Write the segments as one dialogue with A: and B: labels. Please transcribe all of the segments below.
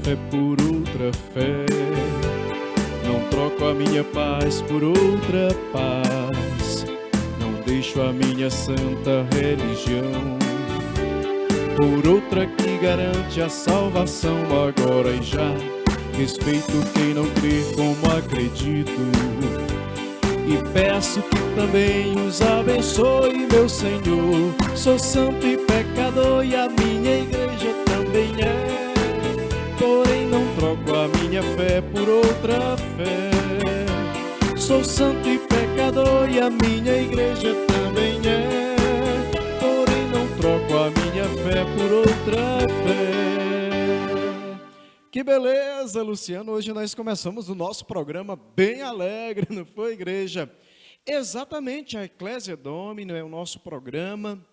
A: fé por outra fé. Não troco a minha paz por outra paz. Não deixo a minha santa religião por outra que garante a salvação agora e já. Respeito quem não crê como acredito e peço que também os abençoe, meu Senhor. Sou santo e pecador e a minha igreja também é. Porém não troco a minha fé por outra fé. Sou santo e pecador e a minha igreja também é. Porém não troco a minha fé por outra fé. Que beleza, Luciano! Hoje nós começamos o nosso programa bem alegre, não foi, igreja? Exatamente, a Ecclesia Domini é o nosso programa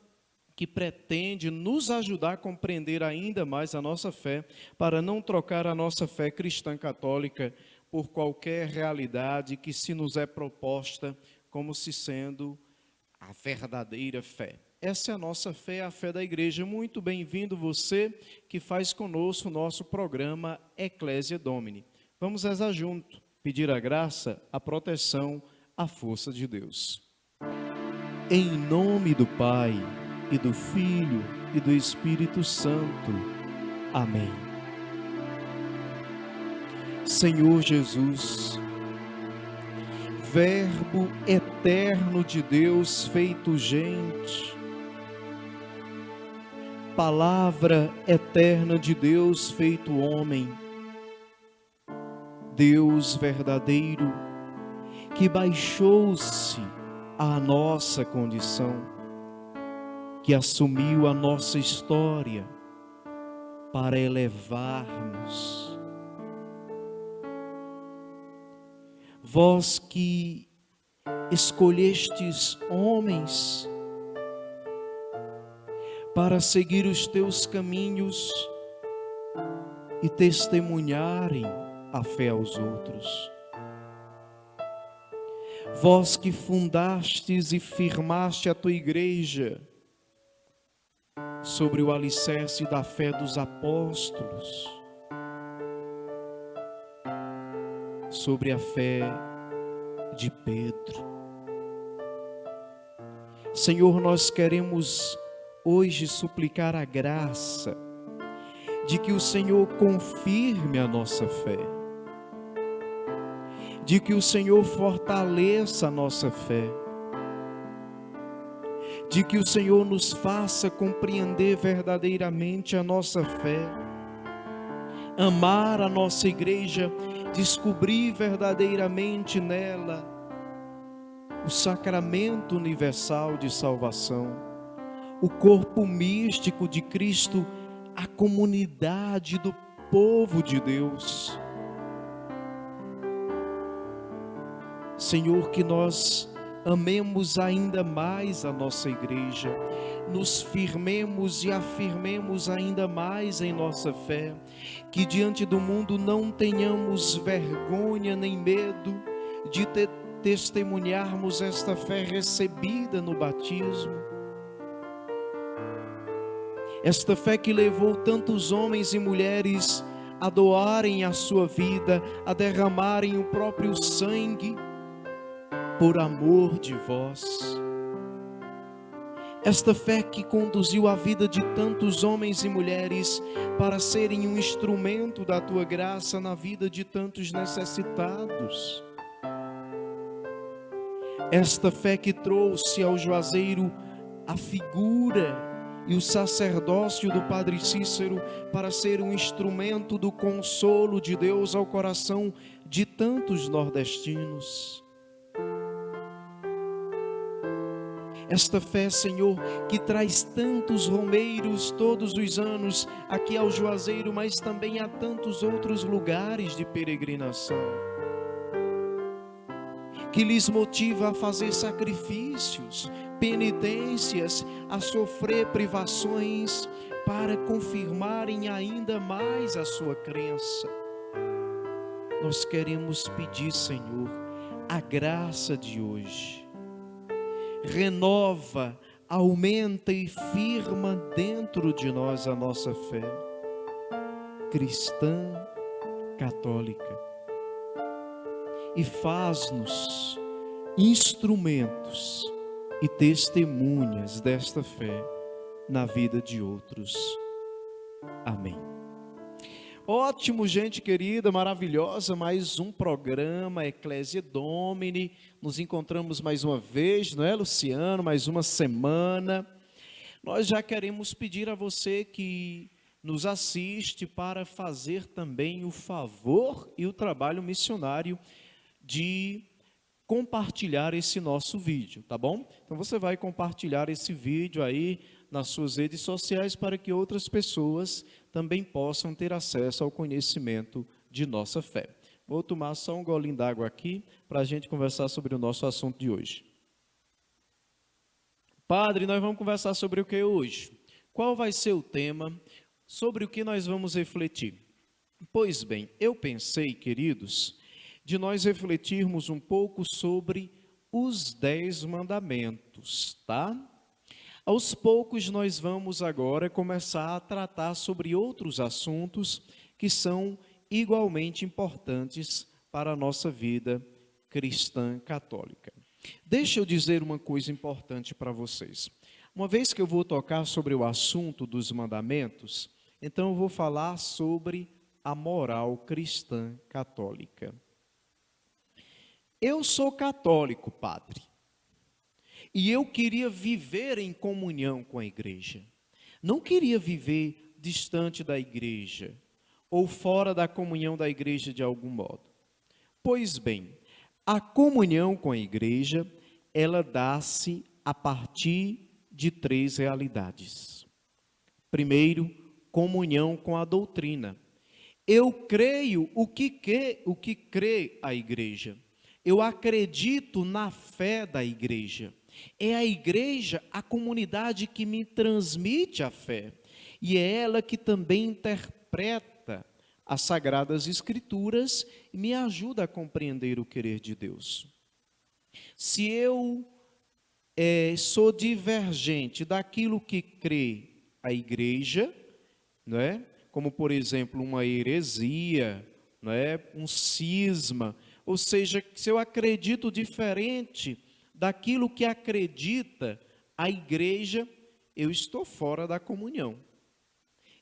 A: que pretende nos ajudar a compreender ainda mais a nossa fé, para não trocar a nossa fé cristã católica por qualquer realidade que se nos é proposta como se sendo a verdadeira fé. Essa é a nossa fé, a fé da igreja. Muito bem-vindo você que faz conosco o nosso programa Ecclesia Domini. Vamos rezar junto, pedir a graça, a proteção, a força de Deus. Em nome do Pai, e do Filho, e do Espírito Santo. Amém. Senhor Jesus, Verbo eterno de Deus feito gente, Palavra eterna de Deus feito homem, Deus verdadeiro, que baixou-se à nossa condição, que assumiu a nossa história para elevar-nos. Vós que escolhestes homens para seguir os teus caminhos e testemunharem a fé aos outros. Vós que fundastes e firmaste a tua igreja sobre o alicerce da fé dos apóstolos, sobre a fé de Pedro. Senhor, nós queremos hoje suplicar a graça de que o Senhor confirme a nossa fé, de que o Senhor fortaleça a nossa fé, de que o Senhor nos faça compreender verdadeiramente a nossa fé, amar a nossa igreja, descobrir verdadeiramente nela o sacramento universal de salvação, o corpo místico de Cristo, a comunidade do povo de Deus. Senhor, que nós amemos ainda mais a nossa igreja, nos firmemos e afirmemos ainda mais em nossa fé, que diante do mundo não tenhamos vergonha nem medo de testemunharmos esta fé recebida no batismo, esta fé que levou tantos homens e mulheres a doarem a sua vida, a derramarem o próprio sangue por amor de vós. Esta fé que conduziu a vida de tantos homens e mulheres para serem um instrumento da tua graça na vida de tantos necessitados. Esta fé que trouxe ao Juazeiro a figura e o sacerdócio do Padre Cícero para ser um instrumento do consolo de Deus ao coração de tantos nordestinos. Esta fé, Senhor, que traz tantos romeiros todos os anos aqui ao Juazeiro, mas também a tantos outros lugares de peregrinação, que lhes motiva a fazer sacrifícios, penitências, a sofrer privações para confirmarem ainda mais a sua crença. Nós queremos pedir, Senhor, a graça de hoje. Renova, aumenta e firma dentro de nós a nossa fé. cristã católica e faz-nos instrumentos e testemunhas desta fé na vida de outros. Amém. Ótimo, gente querida, maravilhosa, mais um programa Ecclesia Domini. Nos encontramos mais uma vez, não é, Luciano? Mais uma semana. Nós já queremos pedir a você que nos assiste para fazer também o favor e o trabalho missionário de compartilhar esse nosso vídeo, tá bom? Então você vai compartilhar esse vídeo aí nas suas redes sociais para que outras pessoas também possam ter acesso ao conhecimento de nossa fé. Vou tomar só um golinho d'água aqui para a gente conversar sobre o nosso assunto de hoje. Padre, nós vamos conversar sobre o que hoje? Qual vai ser o tema? Sobre o que nós vamos refletir? Pois bem, eu pensei, queridos, de nós refletirmos um pouco sobre os 10 mandamentos, tá? Aos poucos nós vamos agora começar a tratar sobre outros assuntos que são igualmente importantes para a nossa vida cristã católica. Deixa eu dizer uma coisa importante para vocês. Uma vez que eu vou tocar sobre o assunto dos mandamentos, então eu vou falar sobre a moral cristã católica. Eu sou católico, padre. E eu queria viver em comunhão com a igreja. Não queria viver distante da igreja ou fora da comunhão da igreja de algum modo. Pois bem, a comunhão com a igreja, ela dá-se a partir de 3 realidades. Primeiro, comunhão com a doutrina. Eu creio o que crê a igreja. Eu acredito na fé da igreja. É a igreja, a comunidade que me transmite a fé. E é ela que também interpreta as Sagradas Escrituras e me ajuda a compreender o querer de Deus. Se eu sou divergente daquilo que crê a igreja, não é? Como, por exemplo, uma heresia, não é? Um cisma, ou seja, se eu acredito diferente daquilo que acredita a igreja, eu estou fora da comunhão.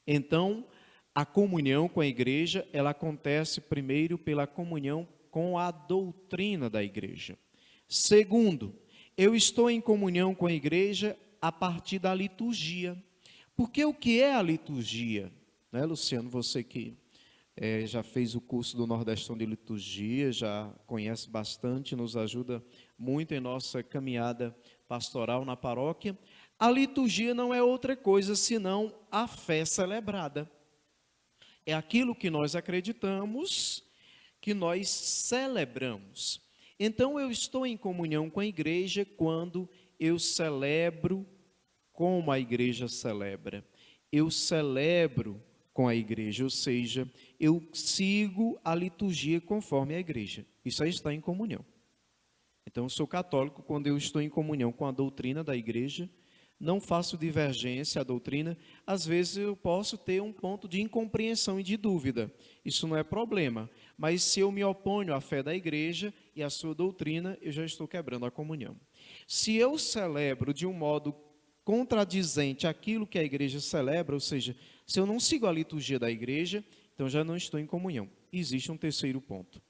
A: Então, a comunhão com a igreja, ela acontece primeiro pela comunhão com a doutrina da igreja. Segundo, eu estou em comunhão com a igreja a partir da liturgia. Porque o que é a liturgia? Né, Luciano, você que já fez o curso do Nordestão de Liturgia, já conhece bastante, nos ajuda muito em nossa caminhada pastoral na paróquia. A liturgia não é outra coisa senão a fé celebrada. É aquilo que nós acreditamos, que nós celebramos. Então eu estou em comunhão com a igreja quando eu celebro como a igreja celebra. Eu celebro com a igreja, ou seja, eu sigo a liturgia conforme a igreja. Isso aí está em comunhão. Então eu sou católico quando eu estou em comunhão com a doutrina da igreja, não faço divergência à doutrina. Às vezes eu posso ter um ponto de incompreensão e de dúvida, isso não é problema, mas se eu me oponho à fé da igreja e à sua doutrina, eu já estou quebrando a comunhão. Se eu celebro de um modo contradizente aquilo que a igreja celebra, ou seja, se eu não sigo a liturgia da igreja, então já não estou em comunhão. Existe um terceiro ponto.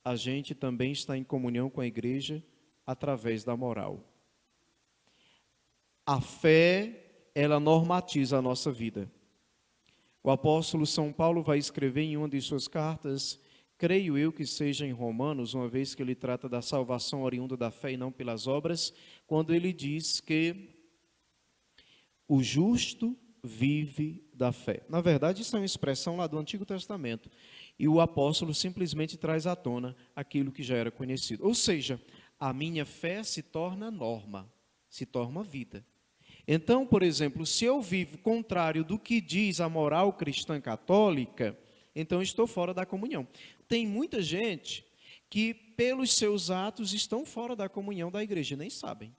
A: A gente também está em comunhão com a igreja através da moral. A fé, ela normatiza a nossa vida. O apóstolo São Paulo vai escrever em uma de suas cartas, creio eu que seja em Romanos, uma vez que ele trata da salvação oriunda da fé e não pelas obras, quando ele diz que o justo vive da fé. Na verdade, isso é uma expressão lá do Antigo Testamento. E o apóstolo simplesmente traz à tona aquilo que já era conhecido. Ou seja, a minha fé se torna norma, se torna vida. Então, por exemplo, se eu vivo contrário do que diz a moral cristã católica, então estou fora da comunhão. Tem muita gente que, pelos seus atos, estão fora da comunhão da igreja, nem sabem.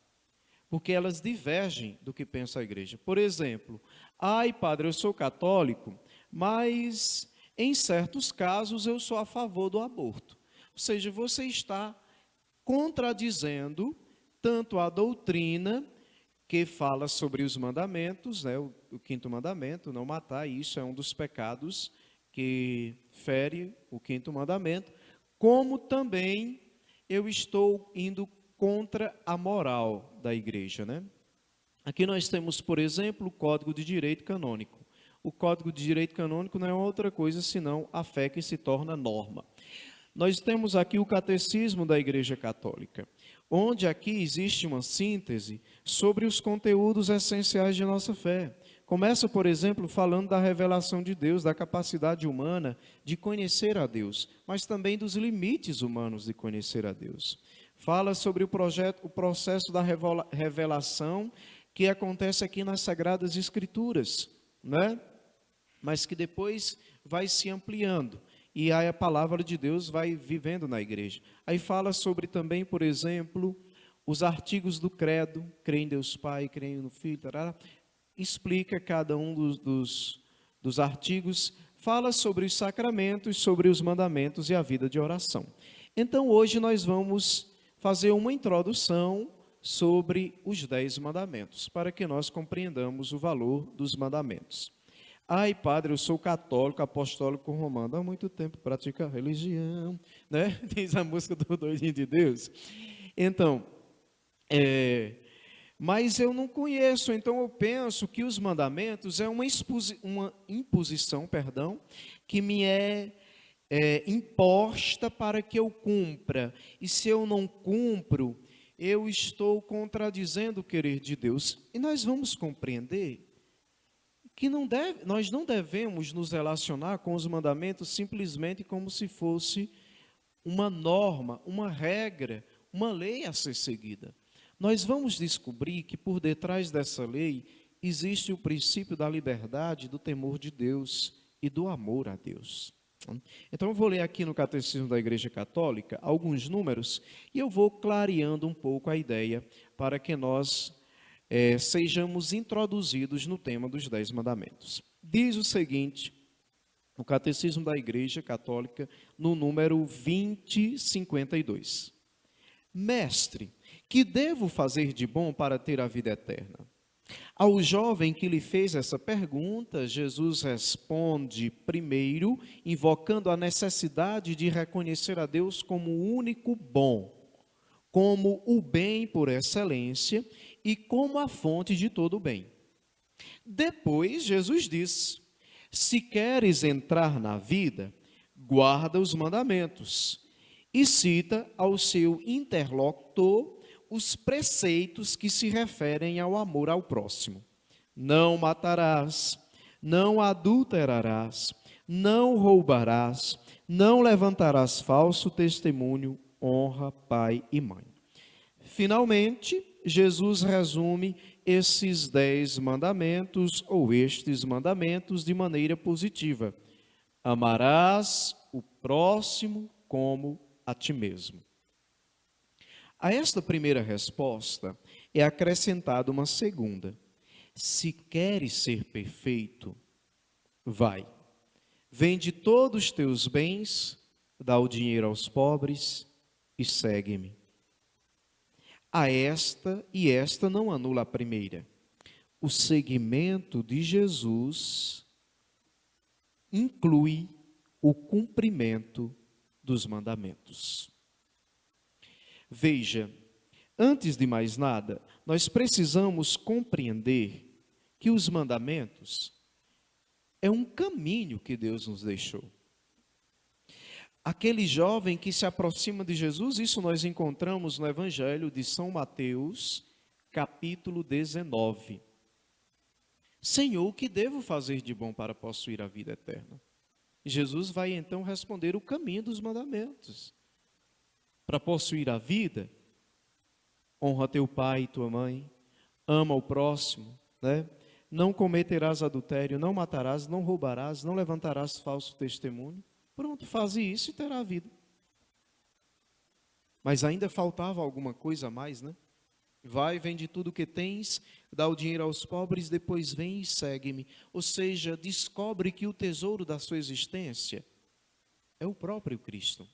A: Porque elas divergem do que pensa a igreja. Por exemplo, ai, padre, eu sou católico, mas Em certos casos, eu sou a favor do aborto. Ou seja, você está contradizendo tanto a doutrina que fala sobre os mandamentos, né, o quinto mandamento, não matar, isso é um dos pecados que fere o quinto mandamento, como também eu estou indo contra a moral da igreja, né? Aqui nós temos, por exemplo, o Código de Direito Canônico. O Código de Direito Canônico não é outra coisa senão a fé que se torna norma. Nós temos aqui o Catecismo da Igreja Católica, onde aqui existe uma síntese sobre os conteúdos essenciais de nossa fé. Começa, por exemplo, falando da revelação de Deus, da capacidade humana de conhecer a Deus, mas também dos limites humanos de conhecer a Deus. Fala sobre o processo da revelação que acontece aqui nas Sagradas Escrituras, né? Mas que depois vai se ampliando. E aí a palavra de Deus vai vivendo na igreja. Aí fala sobre também, por exemplo, os artigos do credo, creio em Deus Pai, creio no Filho, tarará. Explica cada um dos artigos, fala sobre os sacramentos, sobre os mandamentos e a vida de oração. Então hoje nós vamos fazer uma introdução sobre os 10 mandamentos, para que nós compreendamos o valor dos mandamentos. Ai, padre, eu sou católico, apostólico romano, há muito tempo pratico a religião, né? Diz a música do Doidinho de Deus. Então, mas eu não conheço, então eu penso que os mandamentos é uma imposição, que me é imposta para que eu cumpra. E se eu não cumpro, eu estou contradizendo o querer de Deus. E nós vamos compreender que nós não devemos nos relacionar com os mandamentos simplesmente como se fosse uma norma, uma regra, uma lei a ser seguida. Nós vamos descobrir que por detrás dessa lei existe o princípio da liberdade, do temor de Deus e do amor a Deus. Então eu vou ler aqui no Catecismo da Igreja Católica alguns números e eu vou clareando um pouco a ideia para que nós sejamos introduzidos no tema dos 10 mandamentos. Diz o seguinte, o Catecismo da Igreja Católica, no número 2052. Mestre, que devo fazer de bom para ter a vida eterna? Ao jovem que lhe fez essa pergunta, Jesus responde primeiro, invocando a necessidade de reconhecer a Deus como o único bom, como o bem por excelência e como a fonte de todo o bem. Depois, Jesus diz, se queres entrar na vida, guarda os mandamentos. E cita ao seu interlocutor os preceitos que se referem ao amor ao próximo. Não matarás, não adulterarás, não roubarás, não levantarás falso testemunho, honra pai e mãe. Finalmente, Jesus resume esses 10 mandamentos, ou estes mandamentos, de maneira positiva. Amarás o próximo como a ti mesmo. A esta primeira resposta é acrescentada uma segunda. Se queres ser perfeito, vai. Vende todos os teus bens, dá o dinheiro aos pobres e segue-me. Esta não anula a primeira. O seguimento de Jesus inclui o cumprimento dos mandamentos. Veja, antes de mais nada, nós precisamos compreender que os mandamentos é um caminho que Deus nos deixou. Aquele jovem que se aproxima de Jesus, isso nós encontramos no Evangelho de São Mateus, capítulo 19. Senhor, o que devo fazer de bom para possuir a vida eterna? E Jesus vai então responder o caminho dos mandamentos. Para possuir a vida, honra teu pai e tua mãe, ama o próximo, né? Não cometerás adultério, não matarás, não roubarás, não levantarás falso testemunho. Pronto, faze isso e terá a vida. Mas ainda faltava alguma coisa a mais, né? Vai, vende tudo o que tens, dá o dinheiro aos pobres, depois vem e segue-me. Ou seja, descobre que o tesouro da sua existência é o próprio Cristo.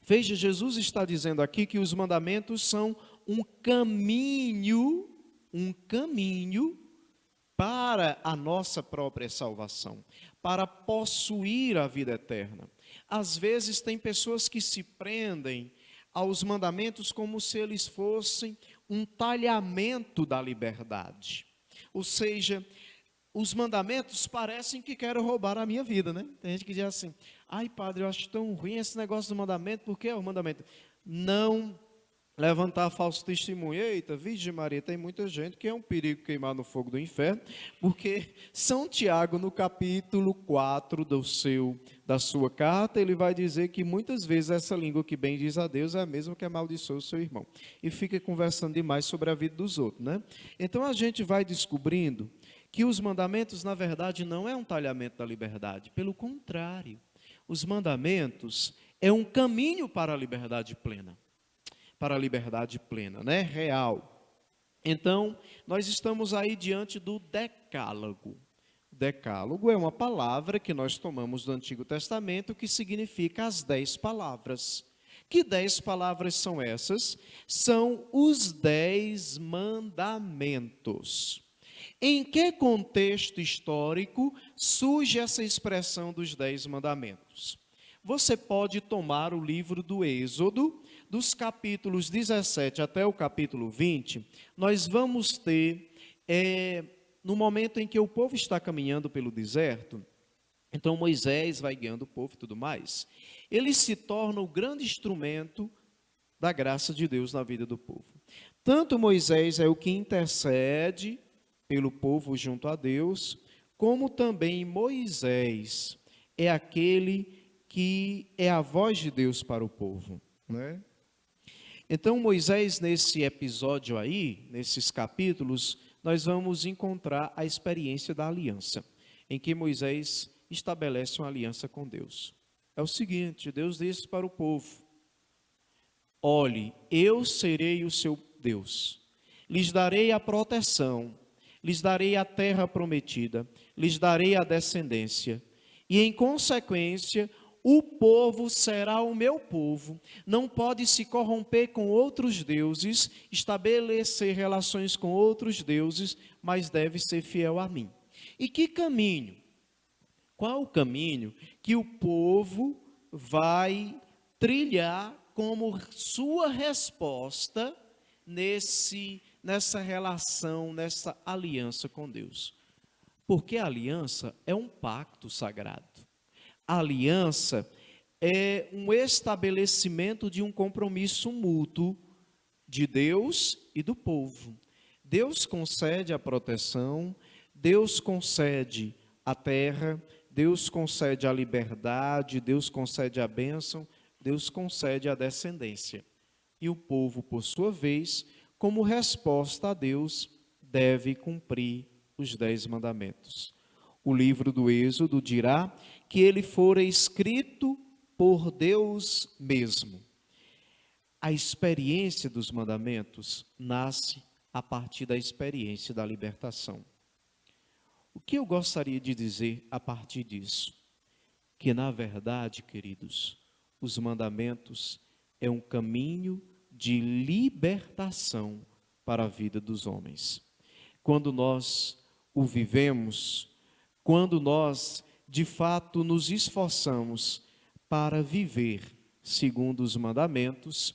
A: Veja, Jesus está dizendo aqui que os mandamentos são um caminho para a nossa própria salvação, para possuir a vida eterna. Às vezes tem pessoas que se prendem aos mandamentos como se eles fossem um talhamento da liberdade. Ou seja, os mandamentos parecem que querem roubar a minha vida, né? Tem gente que diz assim: ai, padre, eu acho tão ruim esse negócio do mandamento. Por que é o mandamento? Não levantar falso testemunho. Eita, Virgem Maria, tem muita gente que é um perigo queimar no fogo do inferno, porque São Tiago, no capítulo 4 da sua carta, ele vai dizer que muitas vezes essa língua que bem diz a Deus é a mesma que amaldiçoa o seu irmão. E fica conversando demais sobre a vida dos outros, né? Então a gente vai descobrindo que os mandamentos, na verdade, não é um talhamento da liberdade. Pelo contrário, os mandamentos é um caminho para a liberdade plena. Para a liberdade plena, né? Real. Então, nós estamos aí diante do decálogo. Decálogo é uma palavra que nós tomamos do Antigo Testamento que significa as 10 palavras. Que 10 palavras são essas? São os 10 mandamentos. Em que contexto histórico surge essa expressão dos 10 mandamentos? Você pode tomar o livro do Êxodo, dos capítulos 17 até o capítulo 20, nós vamos ter, no momento em que o povo está caminhando pelo deserto, então Moisés vai guiando o povo e tudo mais, ele se torna o grande instrumento da graça de Deus na vida do povo. Tanto Moisés é o que intercede pelo povo junto a Deus, como também Moisés é aquele que é a voz de Deus para o povo, né? Então Moisés, nesse episódio aí, nesses capítulos, nós vamos encontrar a experiência da aliança, em que Moisés estabelece uma aliança com Deus. É o seguinte, Deus disse para o povo: olhe, eu serei o seu Deus, lhes darei a proteção, lhes darei a terra prometida, lhes darei a descendência, e em consequência, o povo será o meu povo, não pode se corromper com outros deuses, estabelecer relações com outros deuses, mas deve ser fiel a mim. E que caminho? Qual o caminho que o povo vai trilhar como sua resposta nessa relação, nessa aliança com Deus? Porque a aliança é um pacto sagrado. A aliança é um estabelecimento de um compromisso mútuo de Deus e do povo. Deus concede a proteção, Deus concede a terra, Deus concede a liberdade, Deus concede a bênção, Deus concede a descendência. E o povo, por sua vez, como resposta a Deus, deve cumprir os 10 mandamentos. O livro do Êxodo dirá que ele fora escrito por Deus mesmo. A experiência dos mandamentos nasce a partir da experiência da libertação. O que eu gostaria de dizer a partir disso? Que na verdade, queridos, os mandamentos é um caminho de libertação para a vida dos homens. Quando nós o vivemos, quando nós de fato nos esforçamos para viver segundo os mandamentos,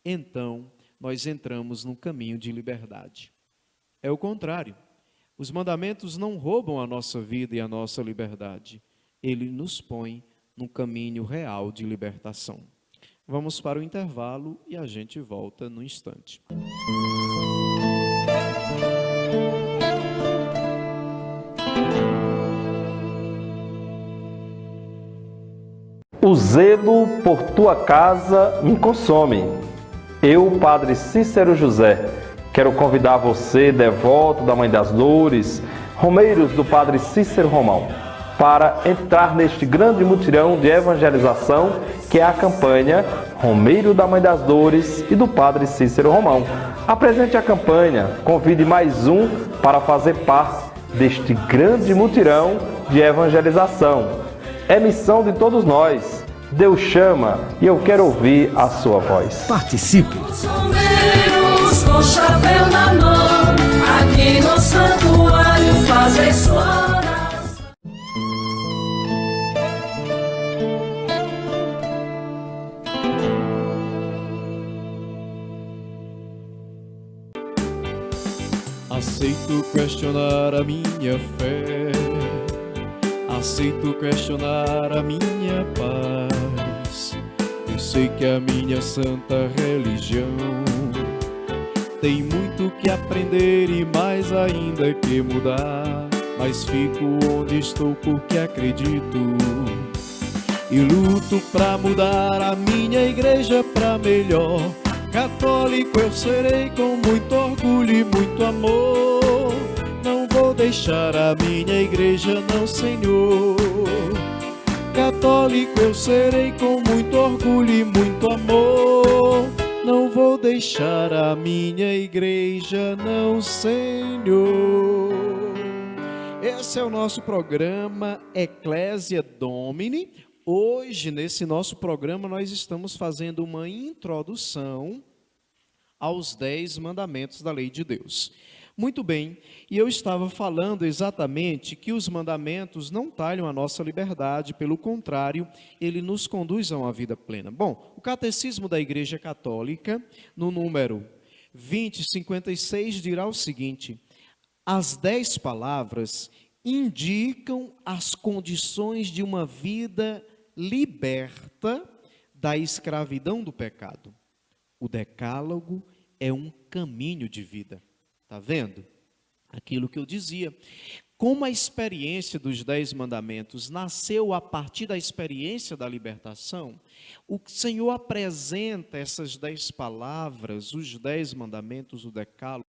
A: então nós entramos num caminho de liberdade. É o contrário. Os mandamentos não roubam a nossa vida e a nossa liberdade. Ele nos põe num caminho real de libertação. Vamos para o intervalo e a gente volta no instante.
B: O zelo por tua casa me consome. Eu, Padre Cícero José, quero convidar você, devoto da Mãe das Dores, romeiros do Padre Cícero Romão, para entrar neste grande mutirão de evangelização que é a campanha Romeiro da Mãe das Dores e do Padre Cícero Romão. Apresente a campanha, convide mais um para fazer parte deste grande mutirão de evangelização. É missão de todos nós. Deus chama e eu quero ouvir a sua voz.
C: Participe!
D: Os romeiros com chapéu na mão, aqui no santuário fazem sua oração.
A: Aceito questionar a minha fé, aceito questionar a minha paz. Eu sei que a minha santa religião tem muito que aprender e mais ainda que mudar, mas fico onde estou porque acredito e luto pra mudar a minha igreja pra melhor. Católico eu serei com muito orgulho e muito amor. Não vou deixar a minha igreja, não, Senhor. Católico eu serei com muito orgulho e muito amor. Não vou deixar a minha igreja, não, Senhor. Esse é o nosso programa Ecclesia Domini. Hoje, nesse nosso programa, nós estamos fazendo uma introdução aos 10 mandamentos da lei de Deus. Muito bem, e eu estava falando exatamente que os mandamentos não talham a nossa liberdade, pelo contrário, ele nos conduz a uma vida plena. Bom, o Catecismo da Igreja Católica, no número 2056, dirá o seguinte: as 10 palavras indicam as condições de uma vida liberta da escravidão do pecado. O decálogo é um caminho de vida. Está vendo? Aquilo que eu dizia. Como a experiência dos 10 mandamentos nasceu a partir da experiência da libertação, o Senhor apresenta essas 10 palavras, os 10 mandamentos, o decálogo,